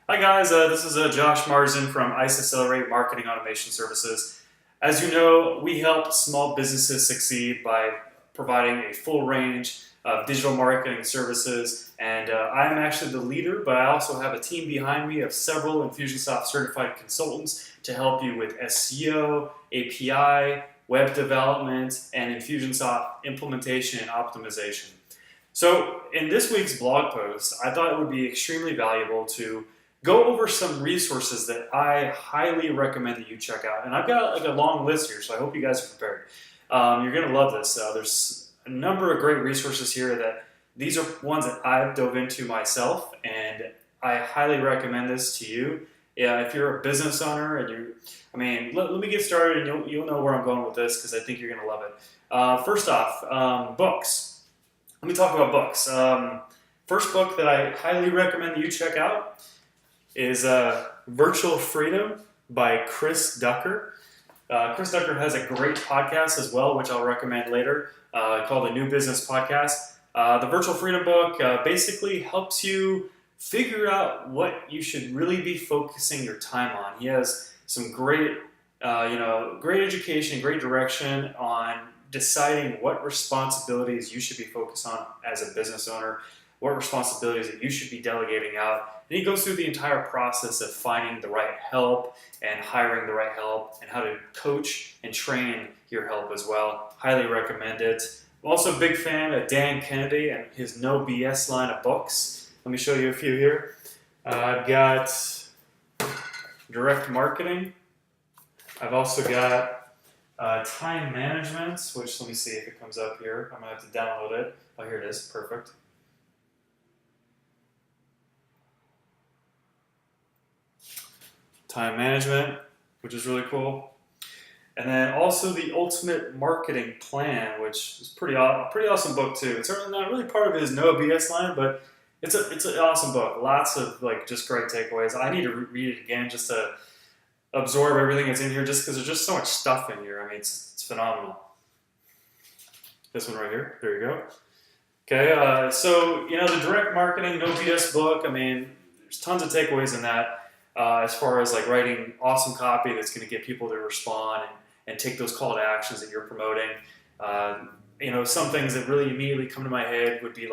Hi guys, this is Josh Marsden from ICE Accelerate Marketing Automation Services. As you know, we help small businesses succeed by providing a full range of digital marketing services. And I'm actually the leader, but I also have a team behind me of several Infusionsoft certified consultants to help you with SEO, API, web development, and Infusionsoft implementation and optimization. So, in this week's blog post, I thought it would be extremely valuable to go over some resources that I highly recommend that you check out. And I've got like a long list here, so I hope you guys are prepared. You're going to love this. There's a number of great resources here that these are ones that I've dove into myself, and I highly recommend this to you. Yeah, if you're a business owner and let me get started and you'll know where I'm going with this because I think you're going to love it. First off, books. Let me talk about books. First book that I highly recommend that you check out is Virtual Freedom by Chris Ducker. Chris Ducker has a great podcast as well, which I'll recommend later, called the New Business Podcast. The Virtual Freedom book basically helps you figure out what you should really be focusing your time on. He has some great, great education, great direction on deciding what responsibilities you should be focused on as a business owner, what responsibilities that you should be delegating out. And he goes through the entire process of finding the right help and hiring the right help and how to coach and train your help as well. Highly recommend it. I'm also a big fan of Dan Kennedy and his No BS line of books. Let me show you a few here. I've got Direct Marketing. I've also got Time Management, which let me see if it comes up here. I'm going to have to download it. Oh, here it is. Perfect. Time Management, which is really cool. And then also the Ultimate Marketing Plan, which is pretty awesome book too. It's certainly not really part of his No BS line, but it's an awesome book. Lots of just great takeaways. I need to read it again just to absorb everything that's in here, just because there's just so much stuff in here. I mean, it's phenomenal. This one right here. There you go. Okay, so the Direct Marketing No BS book. I mean, there's tons of takeaways in that. As far as writing awesome copy that's going to get people to respond and take those call to actions that you're promoting. Some things that really immediately come to my head would be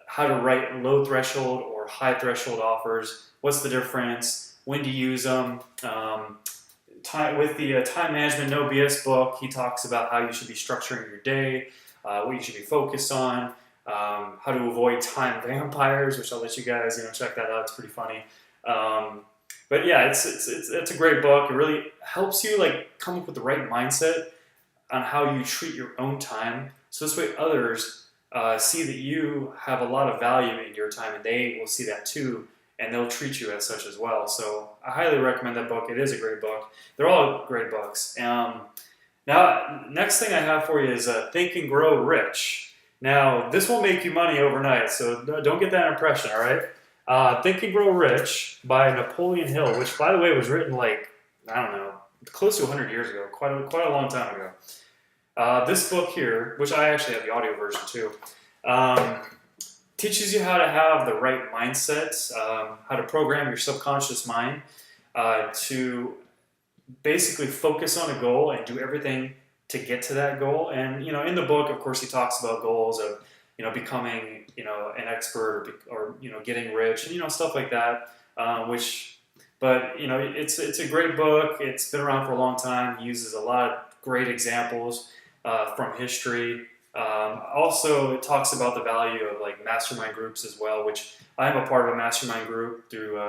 how to write low threshold or high threshold offers. What's the difference? When to use them? With the Time Management No BS book, he talks about how you should be structuring your day, what you should be focused on, how to avoid time vampires, which I'll let you guys check that out. It's pretty funny. But yeah, it's a great book. It really helps you come up with the right mindset on how you treat your own time. So this way others see that you have a lot of value in your time, and they will see that too, and they'll treat you as such as well. So I highly recommend that book. It is a great book. They're all great books. Now, next thing I have for you is Think and Grow Rich. Now, this won't make you money overnight, so don't get that impression, all right? Think and Grow Rich by Napoleon Hill, which, by the way, was written close to 100 years ago, quite a long time ago. This book here, which I actually have the audio version too, teaches you how to have the right mindset, how to program your subconscious mind to basically focus on a goal and do everything to get to that goal. And in the book, of course, he talks about goals of becoming an expert or getting rich and stuff like that. It's a great book. It's been around for a long time. He uses a lot of great examples from history. Also, it talks about the value of mastermind groups as well, which I am a part of a mastermind group through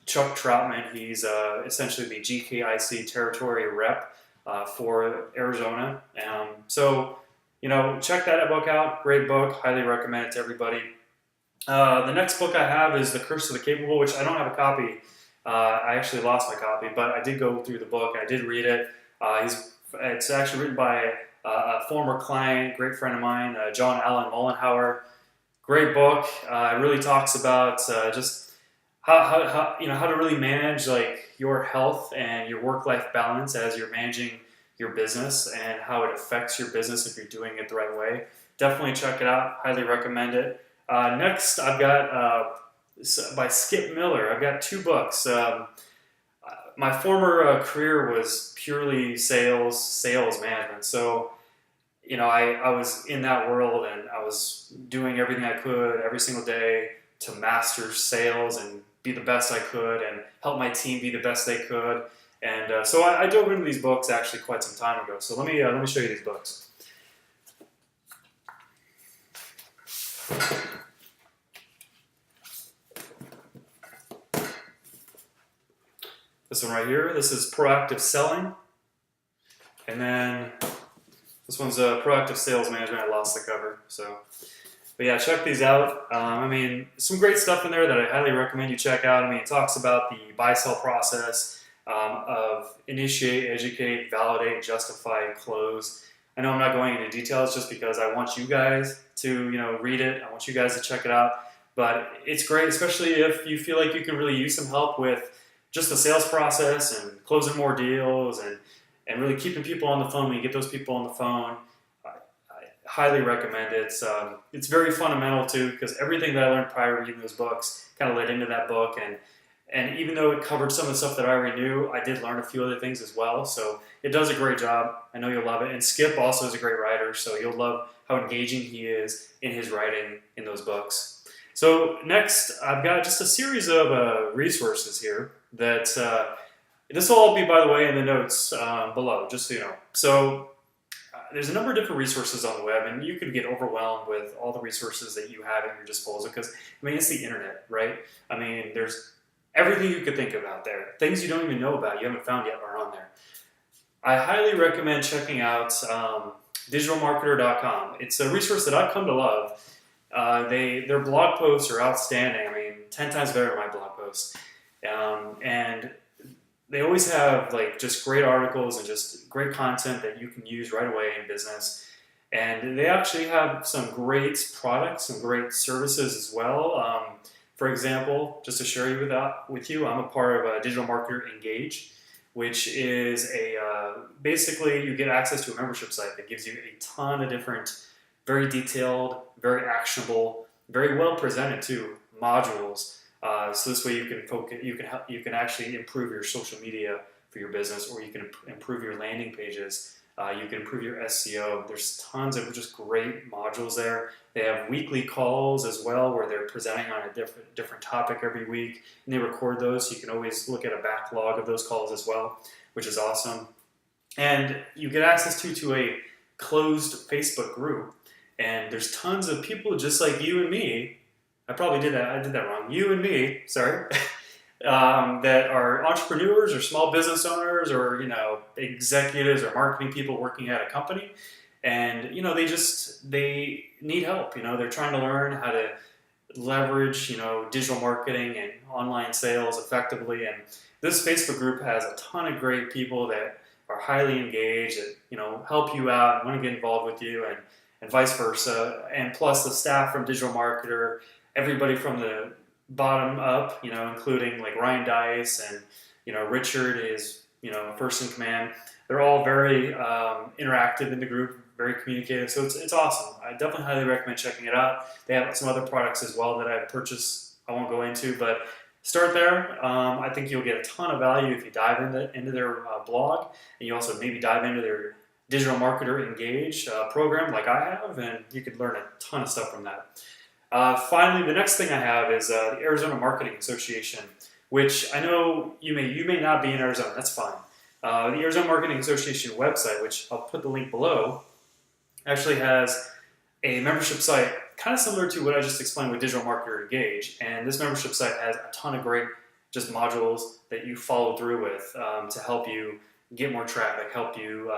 Chuck Troutman. He's essentially the GKIC territory rep for Arizona. Check that book out. Great book. Highly recommend it to everybody. The next book I have is The Curse of the Capable, which I don't have a copy. I actually lost my copy, but I did go through the book. I did read it. It's actually written by a former client, great friend of mine, John Allen Mollenhauer. Great book. It really talks about just how to really manage your health and your work-life balance as you're managing your business and how it affects your business if you're doing it the right way. Definitely check it out. Highly recommend it. Next, I've got by Skip Miller. I've got 2 books. My former career was purely sales management. So, I was in that world and I was doing everything I could every single day to master sales and be the best I could and help my team be the best they could. And so I dove into these books actually quite some time ago. So let me show you these books. This one right here, this is Proactive Selling. And then this one's Proactive Sales Management. I lost the cover. But yeah, check these out. Some great stuff in there that I highly recommend you check out. It talks about the buy-sell process of initiate, educate, validate, justify, close. I know I'm not going into details just because I want you guys to read it. I want you guys to check it out. But it's great, especially if you feel like you can really use some help with just the sales process and closing more deals and really keeping people on the phone when you get those people on the phone. I highly recommend it. It's very fundamental too, because everything that I learned prior to reading those books kind of led into that book. And even though it covered some of the stuff that I already knew, I did learn a few other things as well. So it does a great job. I know you'll love it. And Skip also is a great writer, so you'll love how engaging he is in his writing in those books. So next, I've got just a series of resources here that this will all be, by the way, in the notes below, just so you know. So there's a number of different resources on the web, and you could get overwhelmed with all the resources that you have at your disposal because, it's the internet, right? There's everything you could think of out there. Things you don't even know about, you haven't found yet, are on there. I highly recommend checking out digitalmarketer.com. It's a resource that I've come to love. Their blog posts are outstanding. 10 times better than my blog posts. And they always have just great articles and just great content that you can use right away in business. And they actually have some great products, some great services as well. For example, just to share with you, I'm a part of Digital Marketer Engage, which is basically you get access to a membership site that gives you a ton of different, very detailed, very actionable, very well presented too, modules. So this way you can actually improve your social media for your business, or you can improve your landing pages. You can improve your SEO. There's tons of just great modules there. They have weekly calls as well where they're presenting on a different topic every week, and they record those so you can always look at a backlog of those calls as well, which is awesome. And you get access to a closed Facebook group, and there's tons of people just like you and me. I probably did that. I did that wrong. You and me, sorry, that are entrepreneurs or small business owners or executives or marketing people working at a company, and they need help. They're trying to learn how to leverage digital marketing and online sales effectively. And this Facebook group has a ton of great people that are highly engaged that help you out and want to get involved with you, and vice versa. And plus the staff from Digital Marketer. Everybody from the bottom up, including like Ryan Dice and, Richard is, first in command. They're all very interactive in the group, very communicative. So it's awesome. I definitely highly recommend checking it out. They have some other products as well that I've purchased. I won't go into, but start there. I think you'll get a ton of value if you dive into their blog, and you also maybe dive into their Digital Marketer Engage program like I have, and you could learn a ton of stuff from that. Finally, the next thing I have is the Arizona Marketing Association, which I know you may not be in Arizona. That's fine. The Arizona Marketing Association website, which I'll put the link below, actually has a membership site kind of similar to what I just explained with Digital Marketer Engage. And this membership site has a ton of great just modules that you follow through with to help you get more traffic, help you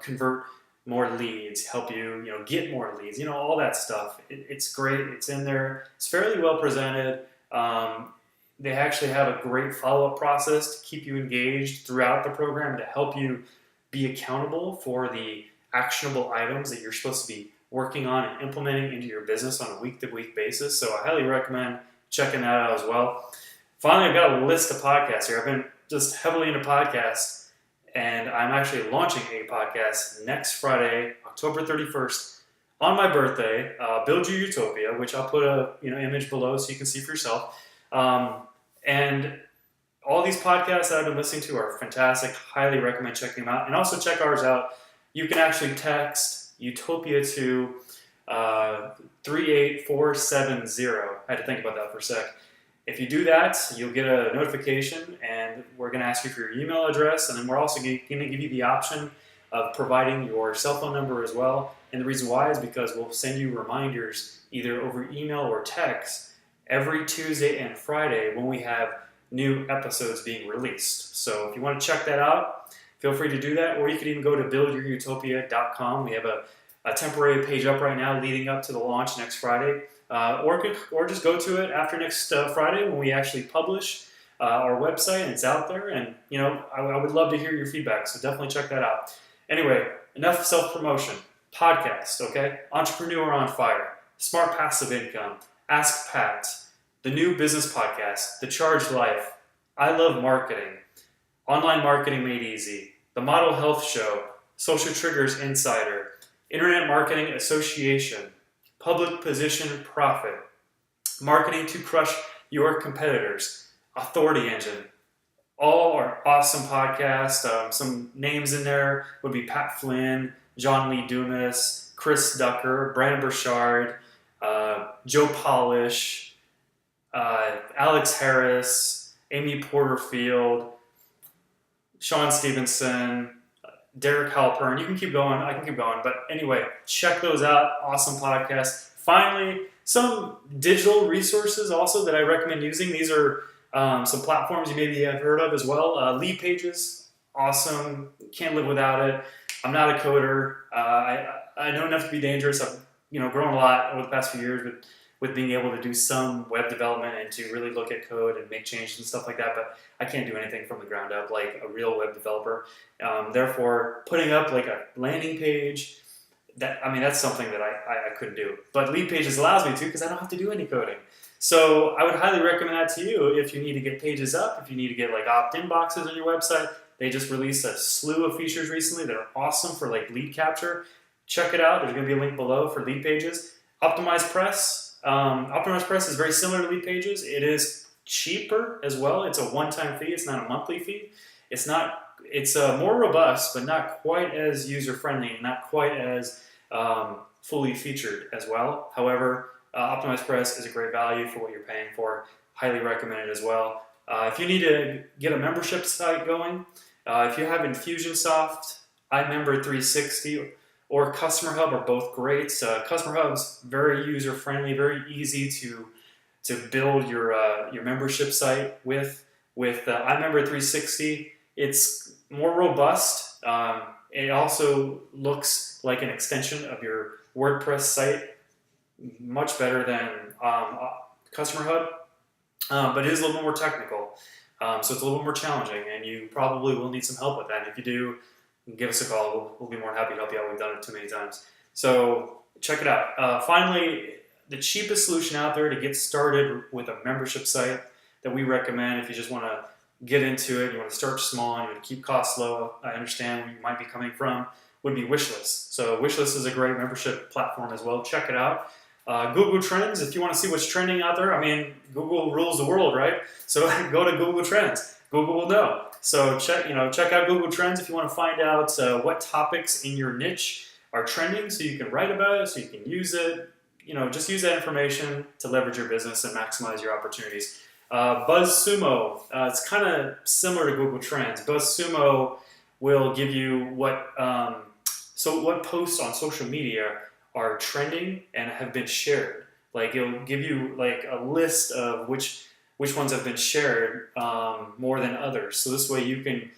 convert more leads, help you get more leads, all that stuff. It's great. It's in there. It's fairly well presented. They actually have a great follow-up process to keep you engaged throughout the program, to help you be accountable for the actionable items that you're supposed to be working on and implementing into your business on a week-to-week basis. So I highly recommend checking that out as well. Finally, I've got a list of podcasts here. I've been just heavily into podcasts, and I'm actually launching a podcast next Friday, October 31st, on my birthday, Build Your Utopia, which I'll put a image below so you can see for yourself. And all these podcasts that I've been listening to are fantastic. Highly recommend checking them out. And also check ours out. You can actually text Utopia to 38470. I had to think about that for a sec. If you do that, you'll get a notification, and we're going to ask you for your email address, and then we're also going to give you the option of providing your cell phone number as well. And the reason why is because we'll send you reminders either over email or text every Tuesday and Friday when we have new episodes being released. So if you want to check that out, feel free to do that, or you could even go to buildyourutopia.com. We have a temporary page up right now leading up to the launch next Friday. Or just go to it after next Friday when we actually publish our website and it's out there. And I would love to hear your feedback, so definitely check that out. Anyway, enough self-promotion. Podcast, okay? Entrepreneur on Fire, Smart Passive Income, Ask Pat, the new business podcast, The Charged Life, I Love Marketing, Online Marketing Made Easy, The Model Health Show, Social Triggers Insider, Internet Marketing Association, Public Position Profit, Marketing to Crush Your Competitors, Authority Engine. All are awesome podcasts. Some names in there would be Pat Flynn, John Lee Dumas, Chris Ducker, Brandon Burchard, Joe Polish, Alex Harris, Amy Porterfield, Sean Stevenson, Derek Halpern. You can keep going. I can keep going. But anyway, check those out. Awesome podcasts. Finally, some digital resources also that I recommend using. These are some platforms you maybe have heard of as well. Lead Pages, awesome. Can't live without it. I'm not a coder. I know enough to be dangerous. I've grown a lot over the past few years with being able to do some web development and to really look at code and make changes and stuff like that, but I can't do anything from the ground up like a real web developer. Therefore, putting up like a landing page, that's something that I couldn't do. But Lead Pages allows me to because I don't have to do any coding. So I would highly recommend that to you if you need to get pages up, if you need to get like opt-in boxes on your website. They just released a slew of features recently that are awesome for like lead capture. Check it out. There's going to be a link below for Lead Pages. Optimized Press. Optimized Press is very similar to Lead Pages. It is cheaper as well. It's a one-time fee. It's not a monthly fee. It's more robust, but not quite as user-friendly, not quite as fully featured as well. However, Optimized Press is a great value for what you're paying for. Highly recommend it as well. If you need to get a membership site going, if you have Infusionsoft, iMember360, or Customer Hub are both great. Customer Hub's very user-friendly, very easy to build your membership site with. With iMember360, it's more robust. It also looks like an extension of your WordPress site, much better than Customer Hub, but it is a little more technical. So it's a little bit more challenging, and you probably will need some help with that. And if you do, give us a call. We'll be more than happy to help you out. We've done it too many times. So check it out. Finally, the cheapest solution out there to get started with a membership site that we recommend if you just want to get into it, you want to start small, and you want to keep costs low, I understand where you might be coming from, would be Wishlist. So Wishlist is a great membership platform as well. Check it out. Google Trends, if you want to see what's trending out there, Google rules the world, right? So go to Google Trends. Google will know. So check out Google Trends if you want to find out what topics in your niche are trending, so you can write about it, so you can use it. Just use that information to leverage your business and maximize your opportunities. BuzzSumo, it's kind of similar to Google Trends. BuzzSumo will give you what posts on social media are trending and have been shared. Like it'll give you like a list of which ones have been shared more than others. So this way you can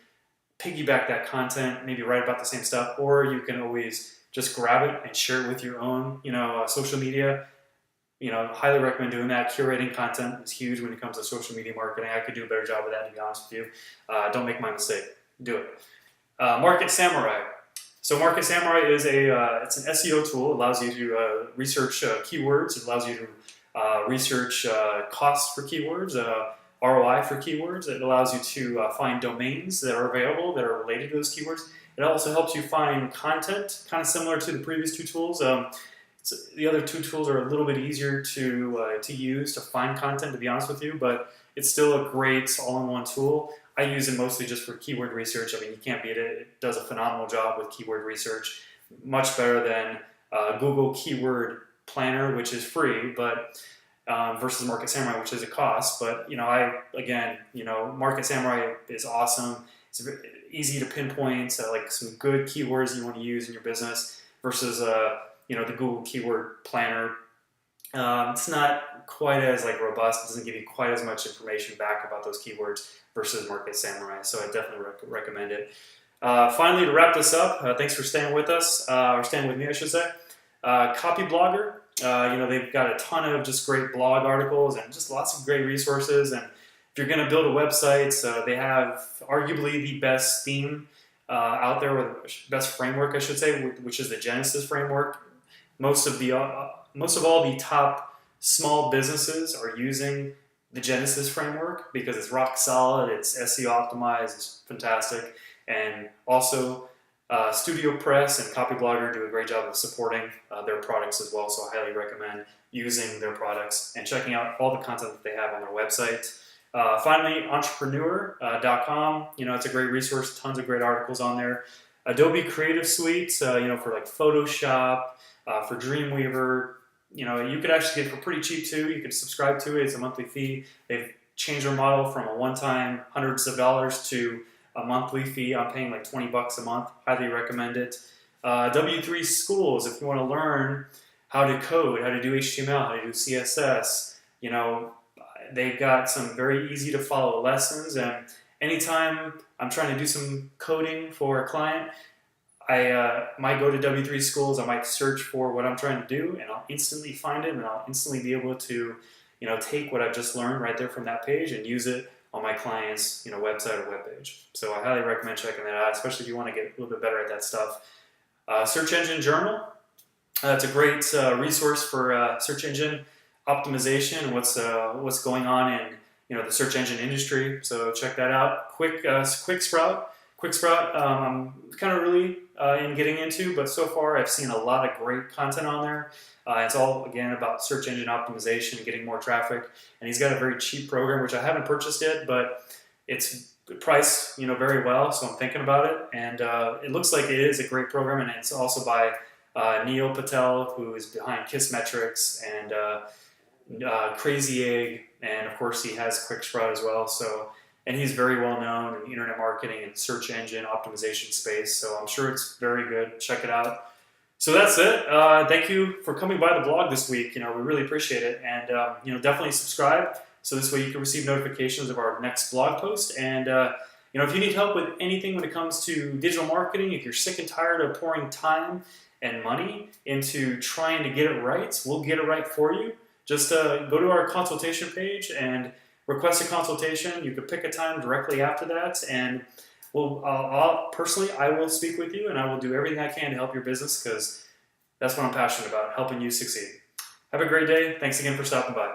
piggyback that content, maybe write about the same stuff, or you can always just grab it and share it with your own, social media. Highly recommend doing that. Curating content is huge when it comes to social media marketing. I could do a better job of that, to be honest with you. Don't make my mistake. Do it. Market Samurai. So Market Samurai is it's an SEO tool. It allows you to research keywords. It allows you to research costs for keywords, ROI for keywords. It allows you to find domains that are available that are related to those keywords. It also helps you find content, kind of similar to the previous two tools. The other two tools are a little bit easier to use to find content, to be honest with you, but it's still a great all-in-one tool. I use it mostly just for keyword research. I mean, you can't beat it. It does a phenomenal job with keyword research, much better than Google Keyword Planner, which is free, but versus Market Samurai, which is a cost. But Market Samurai is awesome. It's easy to pinpoint like some good keywords you want to use in your business versus the Google Keyword Planner. It's not quite as robust. It doesn't give you quite as much information back about those keywords versus Market Samurai. So I definitely recommend it. Finally, to wrap this up, thanks for staying with us, or staying with me, I should say. Copy Blogger. They've got a ton of just great blog articles and just lots of great resources. And if you're going to build a website, they have arguably the best theme out there, or the best framework, I should say, which is the Genesis framework. Most of all the top small businesses are using the Genesis framework because it's rock solid, it's SEO optimized, it's fantastic, and also Studio Press and Copyblogger do a great job of supporting their products as well. So I highly recommend using their products and checking out all the content that they have on their website. Finally, entrepreneur.com. It's a great resource, tons of great articles on there. Adobe Creative Suite, for Photoshop, for Dreamweaver, you could actually get it for pretty cheap too. You can subscribe to it. It's a monthly fee. They've changed their model from a one-time hundreds of dollars to a monthly fee. I'm paying like $20 a month. Highly recommend it. W3 Schools, if you want to learn how to code, how to do HTML, how to do CSS, they've got some very easy to follow lessons. And anytime I'm trying to do some coding for a client, I might go to W3 Schools. I might search for what I'm trying to do, and I'll instantly find it, and I'll instantly be able to, take what I've just learned right there from that page and use it on my client's, website or web page. So I highly recommend checking that out, especially if you want to get a little bit better at that stuff. Search Engine Journal. It's a great resource for search engine optimization and what's going on in the search engine industry. So check that out. QuickSprout. I'm kind of really in getting into, but so far I've seen a lot of great content on there. It's all, again, about search engine optimization, getting more traffic, and he's got a very cheap program, which I haven't purchased yet, but it's priced, very well, so I'm thinking about it, and it looks like it is a great program, and it's also by Neil Patel, who is behind Kissmetrics and Crazy Egg, and of course he has QuickSprout as well, and he's very well known in internet marketing and search engine optimization space, so I'm sure it's very good. Check it out. So that's it. Thank you for coming by the blog this week. We really appreciate it, and definitely subscribe so this way you can receive notifications of our next blog post. And if you need help with anything when it comes to digital marketing, if you're sick and tired of pouring time and money into trying to get it right, we'll get it right for you. Just go to our consultation page and request a consultation. You could pick a time directly after that, and personally, I will speak with you, and I will do everything I can to help your business because that's what I'm passionate about, helping you succeed. Have a great day. Thanks again for stopping by.